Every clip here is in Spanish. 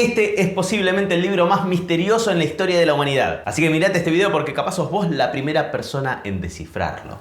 Este es posiblemente el libro más misterioso en la historia de la humanidad. Así que mirate este video porque capaz sos vos la primera persona en descifrarlo.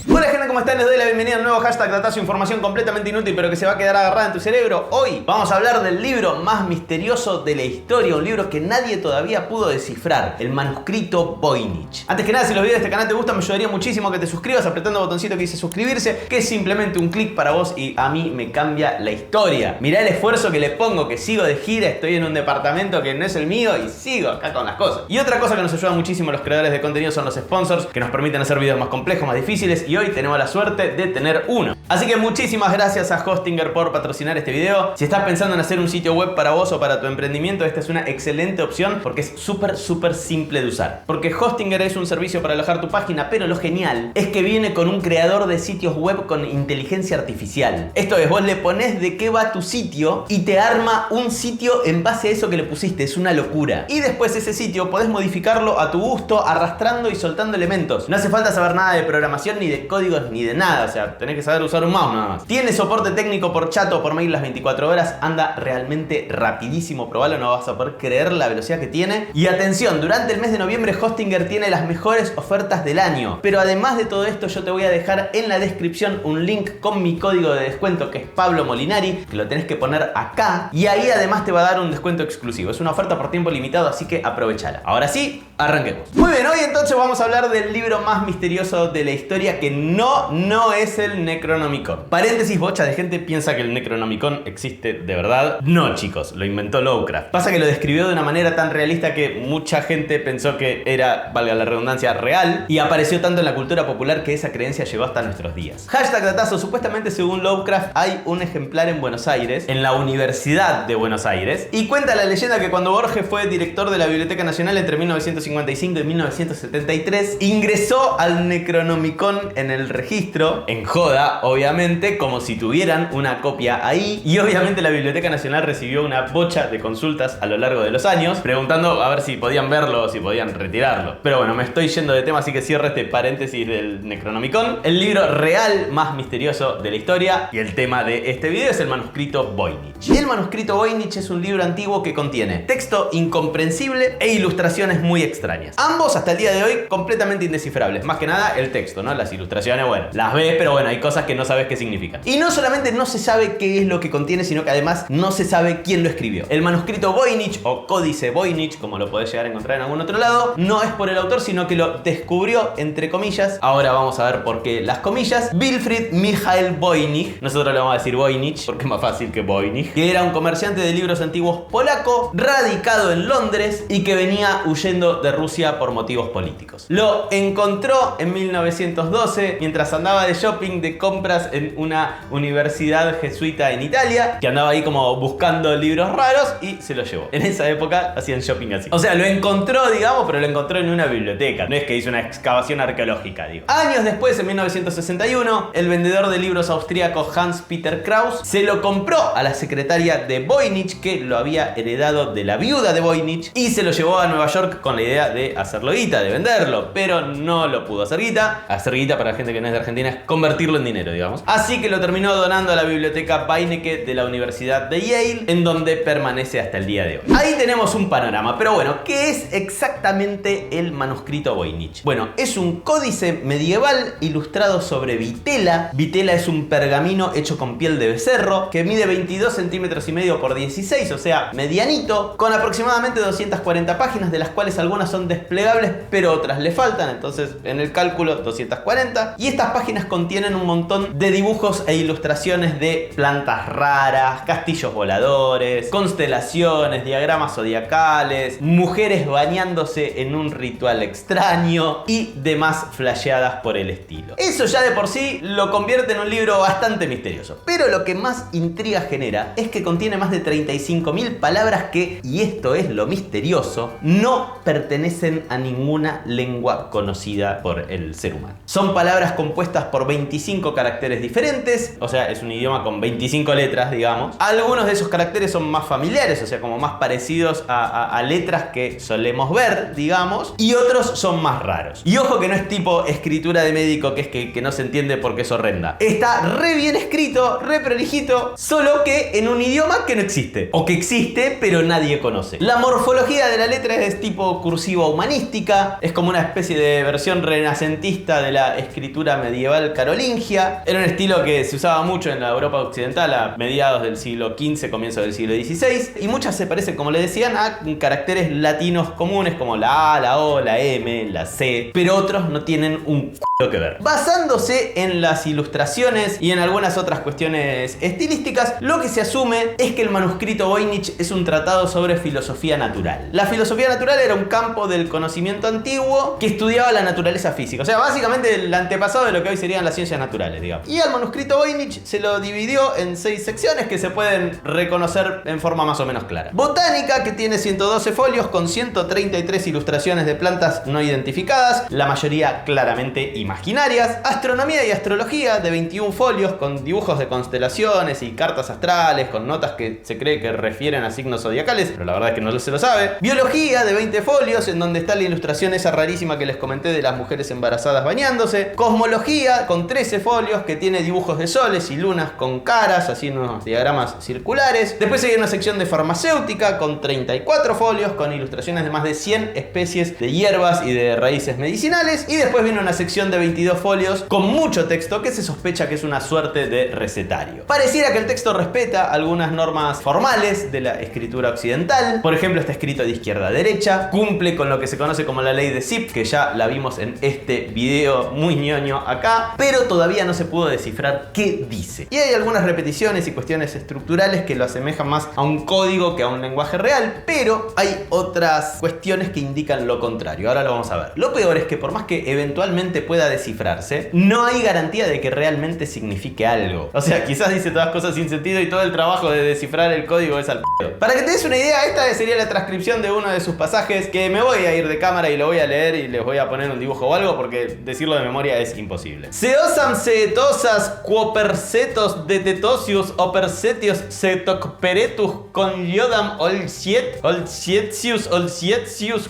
Hola gente, ¿cómo están? Les doy la bienvenida a un nuevo hashtag Datazo, información completamente inútil pero que se va a quedar agarrada en tu cerebro. Hoy vamos a hablar del libro más misterioso de la historia, un libro que nadie todavía pudo descifrar, el manuscrito Voynich. Antes que nada, si los videos de este canal te gustan, me ayudaría muchísimo que te suscribas apretando el botoncito que dice suscribirse, que es simplemente un clic para vos y a mí me cambia la historia. Mirá el esfuerzo que le pongo, que sigo de gira, estoy en un departamento que no es el mío y sigo acá con las cosas. Y otra cosa que nos ayuda muchísimo a los creadores de contenido son los sponsors, que nos permiten hacer videos más complejos, más difíciles, y hoy tenemos la suerte de tener uno. Así que muchísimas gracias a Hostinger por patrocinar este video. Si estás pensando en hacer un sitio web para vos o para tu emprendimiento, esta es una excelente opción porque es súper simple de usar. Porque Hostinger es un servicio para alojar tu página, pero lo genial es que viene con un creador de sitios web con inteligencia artificial. Esto es, vos le ponés de qué va tu sitio y te arma un sitio en base a eso que le pusiste. Es una locura. Y después ese sitio podés modificarlo a tu gusto, arrastrando y soltando elementos. No hace falta saber nada de programación, ni de códigos, ni de nada. O sea, tenés que saber usar un mouse nada más. Tiene soporte técnico por chat o por mail las 24 horas. Anda realmente rapidísimo. Probalo, no vas a poder creer la velocidad que tiene. Y atención, durante el mes de noviembre Hostinger tiene las mejores ofertas del año. Pero además de todo esto, yo te voy a dejar en la descripción un link con mi código de descuento, que es Pablo Molinari, que lo tenés que poner acá. Y ahí además te va a dar un descuento exclusivo. Es una oferta por tiempo limitado, así que aprovechala. Ahora sí, arranquemos. Muy bien, hoy entonces vamos a hablar del libro más misterioso de la historia, que no es el Necronomicon. Paréntesis, bocha de gente piensa que el Necronomicon existe de verdad. No, chicos, lo inventó Lovecraft. Pasa que lo describió de una manera tan realista que mucha gente pensó que era, valga la redundancia, real, y apareció tanto en la cultura popular que esa creencia llegó hasta nuestros días. Hashtag Datazo, supuestamente según Lovecraft hay un ejemplar en Buenos Aires, en la Universidad de Buenos Aires, y cuenta la leyenda que cuando Borges fue director de la Biblioteca Nacional entre 1955 y 1973, ingresó al Necronomicon en el registro, en joda, obviamente, como si tuvieran una copia ahí, y obviamente la Biblioteca Nacional recibió una bocha de consultas a lo largo de los años, preguntando a ver si podían verlo o si podían retirarlo. Pero bueno, me estoy yendo de tema, así que cierro este paréntesis del Necronomicon. El libro real más misterioso de la historia y el tema de este video es el manuscrito Voynich. Y el manuscrito Voynich es un libro antiguo que contiene texto incomprensible e ilustraciones muy extrañas. Ambos hasta el día de hoy completamente indescifrables. Más que nada el texto, ¿no? Las ilustraciones, bueno, las ves, pero bueno, hay cosas que no sabes qué significan. Y no solamente no se sabe qué es lo que contiene, sino que además no se sabe quién lo escribió. El manuscrito Voynich o Códice Voynich, como lo podés llegar a encontrar en algún otro lado, no es por el autor, sino que lo descubrió, entre comillas. Ahora vamos a ver por qué las comillas. Wilfrid Michael Voynich, nosotros le vamos a decir Voynich porque es más fácil que Voynich, que era un comerciante de libros antiguos polaco, radicado en Londres y que venía huyendo de Rusia por motivos políticos. Lo encontró en 1912 mientras andaba de shopping, de compras en una universidad jesuita en Italia, que andaba ahí como buscando libros raros y se lo llevó. En esa época hacían shopping así. O sea, lo encontró, digamos, pero lo encontró en una biblioteca. No es que hizo una excavación arqueológica, digo. Años después, en 1961, el vendedor de libros austríaco Hans Peter Kraus se lo compró a la secretaria de Voynich, que lo había heredado de la viuda de Voynich, y se lo llevó a Nueva York con la idea de hacerlo guita, de venderlo, pero no lo pudo hacer guita. Hacer guita, para la gente que no es de Argentina, es convertirlo en dinero, digamos. Así que lo terminó donando a la biblioteca Beinecke de la Universidad de Yale, en donde permanece hasta el día de hoy. Ahí tenemos un panorama, pero bueno, ¿qué es exactamente el manuscrito Voynich? Bueno, es un códice medieval ilustrado sobre vitela. Vitela es un pergamino hecho con piel de becerro que mide 22 centímetros y medio por 16, o sea, medianito, con aproximadamente 240 páginas, de las cuales algunas son desplegables, pero otras le faltan, entonces en el cálculo 240. Y estas páginas contienen un montón de dibujos e ilustraciones de plantas raras, castillos voladores, constelaciones, diagramas zodiacales, mujeres bañándose en un ritual extraño y demás flasheadas por el estilo. Eso ya de por sí lo convierte en un libro bastante misterioso. Pero lo que más intriga genera es que contiene más de 35.000 palabras que, y esto es lo misterioso, no pertenecen a ninguna lengua conocida por el ser humano. humano. Son palabras compuestas por 25 caracteres diferentes, o sea, es un idioma con 25 letras, digamos. Algunos de esos caracteres son más familiares, o sea, como más parecidos a letras que solemos ver, digamos, y otros son más raros. Y ojo que no es tipo escritura de médico, que es que no se entiende porque es horrenda. Está re bien escrito, re prolijito, solo que en un idioma que no existe, o que existe pero nadie conoce. La morfología de la letra es tipo cursiva humanística, es como una especie de versión renacentista de la escritura medieval carolingia. Era un estilo que se usaba mucho en la Europa occidental a mediados del siglo XV, comienzo del siglo XVI, y muchas se parecen, como les decían, a caracteres latinos comunes como la A, la O, la M, la C, pero otros no tienen un que ver. Basándose en las ilustraciones y en algunas otras cuestiones estilísticas, lo que se asume es que el manuscrito Voynich es un tratado sobre filosofía natural. La filosofía natural era un campo del conocimiento antiguo que estudiaba la naturaleza física, o sea, básicamente el antepasado de lo que hoy serían las ciencias naturales, digamos. Y al manuscrito Voynich se lo dividió en 6 secciones que se pueden reconocer en forma más o menos clara. Botánica, que tiene 112 folios con 133 ilustraciones de plantas no identificadas, la mayoría claramente imaginarias. Astronomía y astrología, de 21 folios con dibujos de constelaciones y cartas astrales con notas que se cree que refieren a signos zodiacales, pero la verdad es que no se lo sabe. Biología, de 20 folios, en donde está la ilustración esa rarísima que les comenté de las mujeres embarazadas bañándose. Cosmología, con 13 folios, que tiene dibujos de soles y lunas con caras, así unos diagramas circulares. Después hay una sección de farmacéutica con 34 folios, con ilustraciones de más de 100 especies de hierbas y de raíces medicinales. Y después viene una sección de 22 folios con mucho texto que se sospecha que es una suerte de recetario. Pareciera que el texto respeta algunas normas formales de la escritura occidental. Por ejemplo, está escrito de izquierda a derecha, cumple con lo que se conoce como la ley de Zipf, que ya la vimos en este video muy ñoño acá, pero todavía no se pudo descifrar qué dice. Y hay algunas repeticiones y cuestiones estructurales que lo asemejan más a un código que a un lenguaje real, pero hay otras cuestiones que indican lo contrario. Ahora lo vamos a ver. Lo peor es que por más que eventualmente pueda descifrarse, no hay garantía de que realmente signifique algo. O sea, quizás dice todas cosas sin sentido y todo el trabajo de descifrar el código es al pedo. Para que te des una idea, esta sería la transcripción de uno de sus pasajes, que me voy a ir de cámara y lo voy a leer y les voy a poner un dibujo o algo, porque decirlo de memoria es imposible. Seosam seetosas quopercetos detetosius opercetios setocperetus con yodam olsietius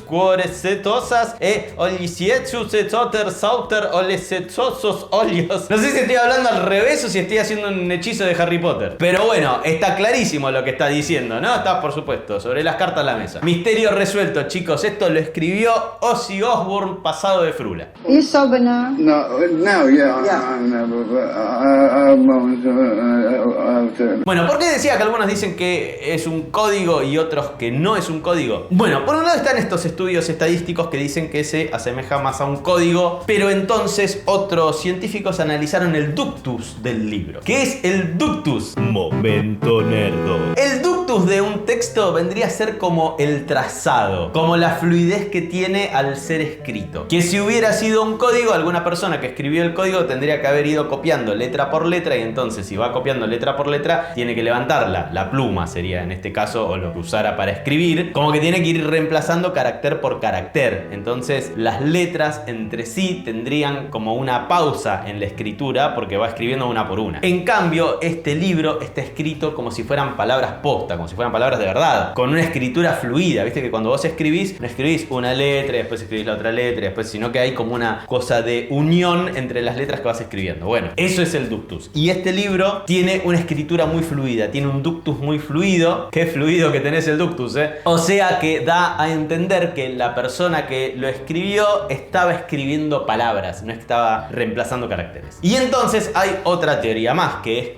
quorecetosas olsietius etoter sauter olesetosos olios. No sé si estoy hablando al revés o si estoy haciendo un hechizo de Harry Potter, pero bueno, está clarísimo lo que está diciendo, ¿no? Está, por supuesto, sobre las cartas a la mesa. Misterio resuelto, chicos. Esto lo escribió Ozzy Osbourne pasado de frula. You sober now? No, yeah. Bueno, ¿por qué decía que algunos dicen que es un código y otros que no es un código? Bueno, por un lado están estos estudios estadísticos que dicen que se asemeja más a un código, pero entonces otros científicos analizaron el ductus del libro. ¿Qué es el ductus? Momento nerdo. El ductus de un texto vendría a ser como el trazado, como la fluidez que tiene al ser escrito. Que si hubiera sido un código, alguna persona que escribió el código tendría que haber ido copiando letra por letra, y entonces si va copiando letra por letra, tiene que levantarla. La pluma sería en este caso, o lo que usara para escribir, como que tiene que ir reemplazando carácter por carácter. Entonces las letras entre sí tendrían como una pausa en la escritura, porque va escribiendo una por una. En cambio, este libro está escrito como si fueran palabras posta, como si fueran palabras de verdad, con una escritura fluida. Viste que cuando vos escribís, no escribís una letra y después escribís la otra letra y después, sino que hay como una cosa de unión entre las letras que vas escribiendo. Bueno, eso es el ductus. Y este libro tiene una escritura muy fluida, tiene un ductus muy fluido. Qué fluido que tenés el ductus, O sea que da a entender que la persona que lo escribió estaba escribiendo palabras, no estaba reemplazando caracteres. Y entonces hay otra teoría más, que es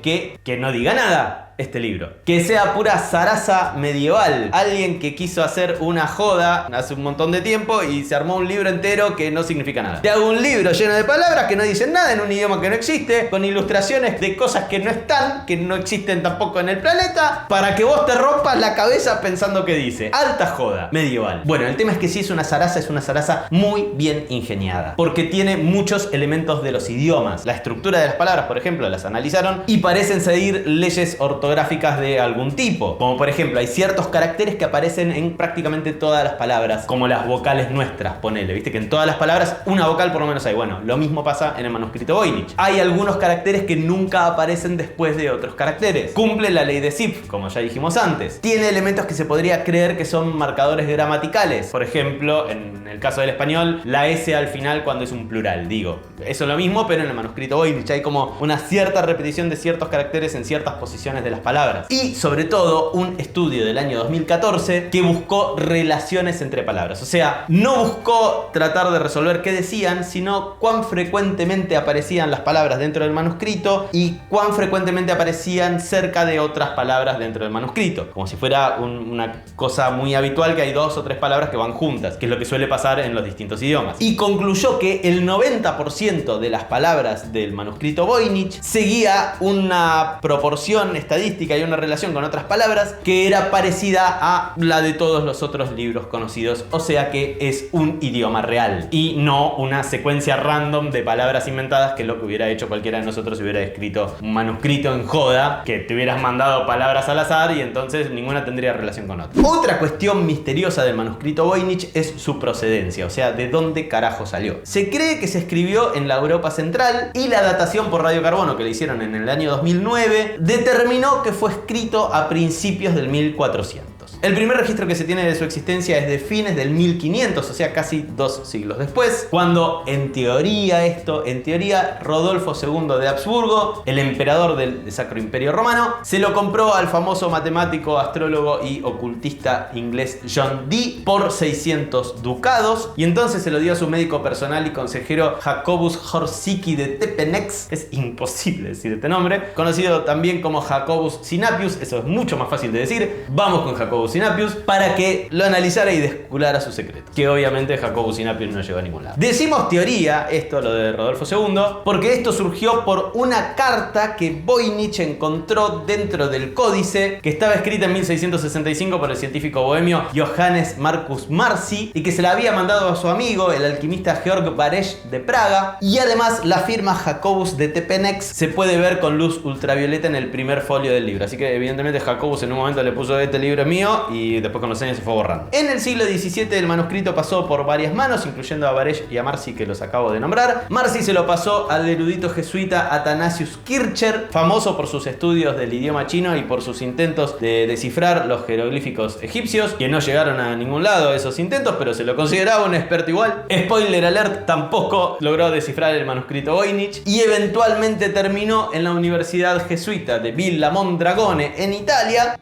que no diga nada este libro, que sea pura zaraza medieval, alguien que quiso hacer una joda hace un montón de tiempo y se armó un libro entero que no significa nada. Te hago un libro lleno de palabras que no dicen nada en un idioma que no existe, con ilustraciones de cosas que no están, que no existen tampoco en el planeta, para que vos te rompas la cabeza pensando que dice. Alta joda medieval. Bueno, el tema es que si es una zaraza muy bien ingeniada, porque tiene muchos elementos de los idiomas. La estructura de las palabras, por ejemplo, las analizaron y parecen seguir leyes ortográficas ortográficas de algún tipo. Como por ejemplo, hay ciertos caracteres que aparecen en prácticamente todas las palabras, como las vocales nuestras, ponele. Viste que en todas las palabras una vocal por lo menos hay. Bueno, lo mismo pasa en el manuscrito Voynich. Hay algunos caracteres que nunca aparecen después de otros caracteres. Cumple la ley de Zipf, como ya dijimos antes. Tiene elementos que se podría creer que son marcadores gramaticales. Por ejemplo, en el caso del español, la S al final cuando es un plural, digo. Eso es lo mismo, pero en el manuscrito Voynich hay como una cierta repetición de ciertos caracteres en ciertas posiciones de las palabras. Y sobre todo, un estudio del año 2014 que buscó relaciones entre palabras. O sea, no buscó tratar de resolver qué decían, sino cuán frecuentemente aparecían las palabras dentro del manuscrito y cuán frecuentemente aparecían cerca de otras palabras dentro del manuscrito. Como si fuera una cosa muy habitual que hay 2 o 3 palabras que van juntas, que es lo que suele pasar en los distintos idiomas. Y concluyó que el 90% de las palabras del manuscrito Voynich seguía una proporción estadística y una relación con otras palabras que era parecida a la de todos los otros libros conocidos. O sea que es un idioma real y no una secuencia random de palabras inventadas, que es lo que hubiera hecho cualquiera de nosotros si hubiera escrito un manuscrito en joda, que te hubieras mandado palabras al azar y entonces ninguna tendría relación con otra. Otra cuestión misteriosa del manuscrito Voynich es su procedencia, o sea, de dónde carajo salió. Se cree que se escribió en la Europa Central y la datación por radiocarbono que le hicieron en el año 2009 determinó que fue escrito a principios del 1400. El primer registro que se tiene de su existencia es de fines del 1500, o sea, casi 2 siglos después, cuando en teoría Rodolfo II de Habsburgo, el emperador del Sacro Imperio Romano, se lo compró al famoso matemático, astrólogo y ocultista inglés John Dee por 600 ducados, y entonces se lo dio a su médico personal y consejero Jacobus Horsicki de Tepenex, es imposible decir este nombre, conocido también como Jacobus Sinapius, eso es mucho más fácil de decir. Vamos con Jacobus Sinapius para que lo analizara y desculara sus secretos, que obviamente Jacobus Sinapius no llegó a ningún lado. Decimos teoría, esto lo de Rodolfo II, porque esto surgió por una carta que Voynich encontró dentro del códice, que estaba escrita en 1665 por el científico bohemio Johannes Marcus Marci y que se la había mandado a su amigo, el alquimista Georg Baresch de Praga, y además la firma Jacobus de Tepenex se puede ver con luz ultravioleta en el primer folio del libro, así que evidentemente Jacobus en un momento le puso este libro es mío y después con los años se fue borrando. En el siglo XVII el manuscrito pasó por varias manos, incluyendo a Baresch y a Marci, que los acabo de nombrar. Marci se lo pasó al erudito jesuita Athanasius Kircher, famoso por sus estudios del idioma chino y por sus intentos de descifrar los jeroglíficos egipcios, que no llegaron a ningún lado esos intentos, pero se lo consideraba un experto igual. Spoiler alert, tampoco logró descifrar el manuscrito Voynich y eventualmente terminó en la Universidad Jesuita de Villa Mondragone en Italia,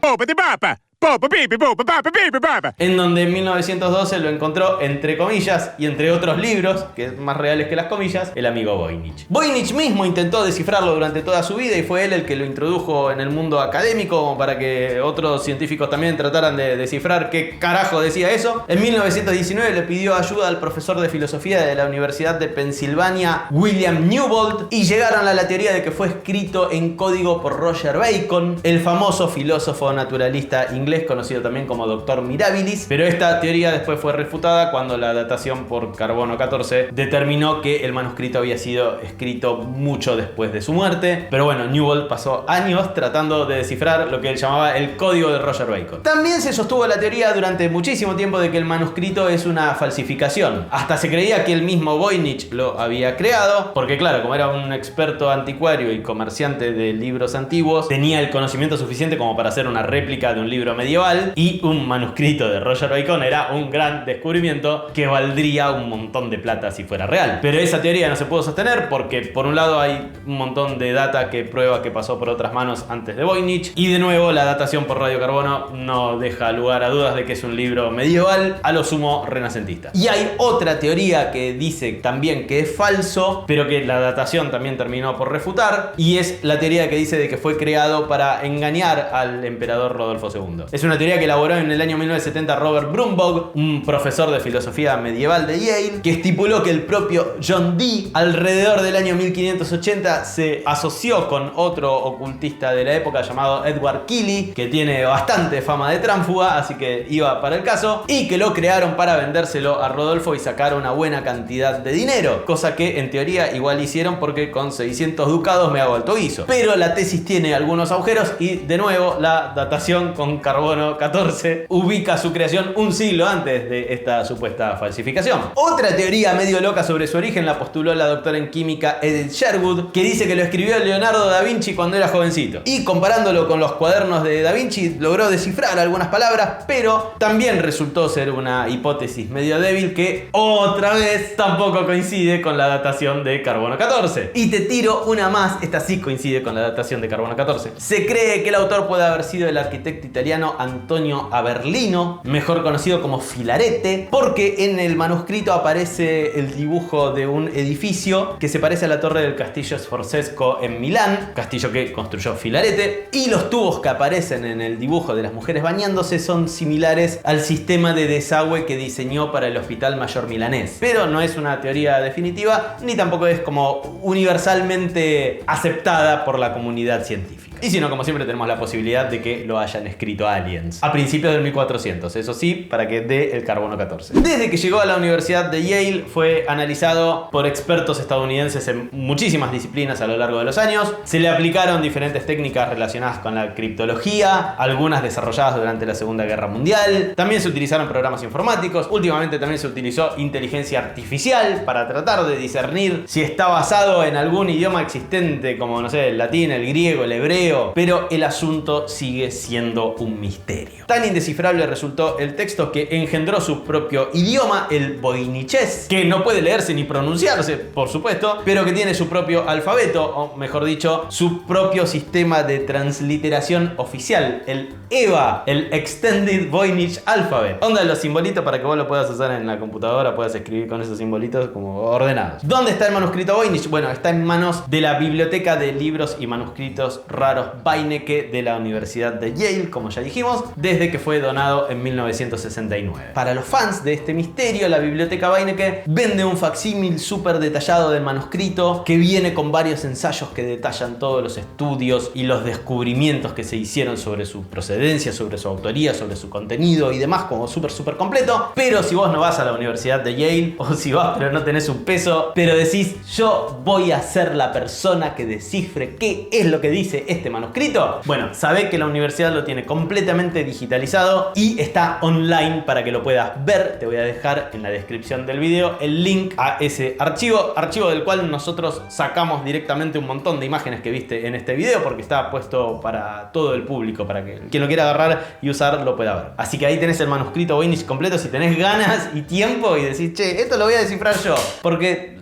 en donde en 1912 lo encontró, entre comillas, y entre otros libros, que es más reales que las comillas, el amigo Voynich. Voynich mismo intentó descifrarlo durante toda su vida y fue él el que lo introdujo en el mundo académico para que otros científicos también trataran de descifrar qué carajo decía eso. En 1919 le pidió ayuda al profesor de filosofía de la Universidad de Pensilvania, William Newbold, y llegaron a la teoría de que fue escrito en código por Roger Bacon, el famoso filósofo naturalista inglés conocido también como Doctor Mirabilis, pero esta teoría después fue refutada cuando la datación por carbono 14 determinó que el manuscrito había sido escrito mucho después de su muerte. Pero bueno, Newbold pasó años tratando de descifrar lo que él llamaba el código de Roger Bacon. También se sostuvo la teoría durante muchísimo tiempo de que el manuscrito es una falsificación. Hasta se creía que el mismo Voynich lo había creado, porque claro, como era un experto anticuario y comerciante de libros antiguos, tenía el conocimiento suficiente como para hacer una réplica de un libro medieval, y un manuscrito de Roger Bacon era un gran descubrimiento que valdría un montón de plata si fuera real. Pero esa teoría no se pudo sostener porque por un lado hay un montón de data que prueba que pasó por otras manos antes de Voynich, y de nuevo la datación por radiocarbono no deja lugar a dudas de que es un libro medieval, a lo sumo renacentista. Y hay otra teoría que dice también que es falso, pero que la datación también terminó por refutar, y es la teoría que dice de que fue creado para engañar al emperador Rodolfo II. Es una teoría que elaboró en el año 1970 Robert Brumbaugh, un profesor de filosofía medieval de Yale, que estipuló que el propio John Dee, alrededor del año 1580, se asoció con otro ocultista de la época llamado Edward Keeley, que tiene bastante fama de tránfuga, así que iba para el caso, y que lo crearon para vendérselo a Rodolfo y sacar una buena cantidad de dinero, cosa que en teoría igual hicieron porque con 600 ducados me hago alto guiso. Pero la tesis tiene algunos agujeros y de nuevo la datación con carbono 14 ubica su creación un siglo antes de esta supuesta falsificación. Otra teoría medio loca sobre su origen la postuló la doctora en química Edith Sherwood, que dice que lo escribió Leonardo da Vinci cuando era jovencito, y comparándolo con los cuadernos de da Vinci logró descifrar algunas palabras, pero también resultó ser una hipótesis medio débil que otra vez tampoco coincide con la datación de carbono 14. Y te tiro una más, esta sí coincide con la datación de carbono 14. Se cree que el autor puede haber sido el arquitecto italiano Antonio Averlino, mejor conocido como Filarete, porque en el manuscrito aparece el dibujo de un edificio que se parece a la torre del Castillo Sforzesco en Milán, castillo que construyó Filarete, y los tubos que aparecen en el dibujo de las mujeres bañándose son similares al sistema de desagüe que diseñó para el Hospital Mayor milanés. Pero no es una teoría definitiva, ni tampoco es como universalmente aceptada por la comunidad científica. Y si no, como siempre, tenemos la posibilidad de que lo hayan escrito aliens a principios del 1400, eso sí, para que dé el carbono 14. Desde que llegó a la Universidad de Yale fue analizado por expertos estadounidenses en muchísimas disciplinas a lo largo de los años. Se le aplicaron diferentes técnicas relacionadas con la criptología, algunas desarrolladas durante la Segunda Guerra Mundial. También se utilizaron programas informáticos. Últimamente también se utilizó inteligencia artificial para tratar de discernir si está basado en algún idioma existente, como, no sé, el latín, el griego, el hebreo, pero el asunto sigue siendo un misterio. Tan indescifrable resultó el texto que engendró su propio idioma, el voinichés, que no puede leerse ni pronunciarse, por supuesto, pero que tiene su propio alfabeto, o mejor dicho, su propio sistema de transliteración oficial, el EVA, el Extended Voynich Alphabet. Onda los simbolitos para que vos lo puedas usar en la computadora, puedas escribir con esos simbolitos como ordenados. ¿Dónde está el manuscrito Voynich? Bueno, está en manos de la Biblioteca de Libros y Manuscritos Raros Beinecke de la Universidad de Yale, como ya dijimos, desde que fue donado en 1969. Para los fans de este misterio, la Biblioteca Beinecke vende un facsímil súper detallado del manuscrito que viene con varios ensayos que detallan todos los estudios y los descubrimientos que se hicieron sobre su procedencia, sobre su autoría, sobre su contenido y demás, como súper completo. Pero si vos no vas a la Universidad de Yale, o si vas pero no tenés un peso, pero decís yo voy a ser la persona que descifre qué es lo que dice este manuscrito, bueno, sabé que la universidad lo tiene completamente digitalizado y está online para que lo puedas ver. Te voy a dejar en la descripción del video el link a ese archivo del cual nosotros sacamos directamente un montón de imágenes que viste en este video, porque está puesto para todo el público, para que quien lo quiera agarrar y usar lo pueda ver. Así que ahí tenés el manuscrito Voynich completo si tenés ganas y tiempo y decís, che, esto lo voy a descifrar yo, porque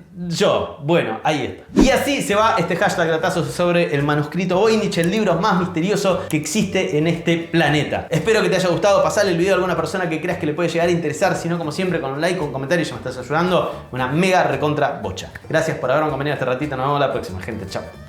bueno, ahí está. Y así se va este hashtag datazo sobre el manuscrito Voynich, el libro más misterioso que existe en este planeta. Espero que te haya gustado. Pasarle el video a alguna persona que creas que le puede llegar a interesar. Si no, como siempre, con un like, con un comentario, ya me estás ayudando. Una mega recontra bocha. Gracias por haberme acompañado este ratito. Nos vemos la próxima, gente. Chao.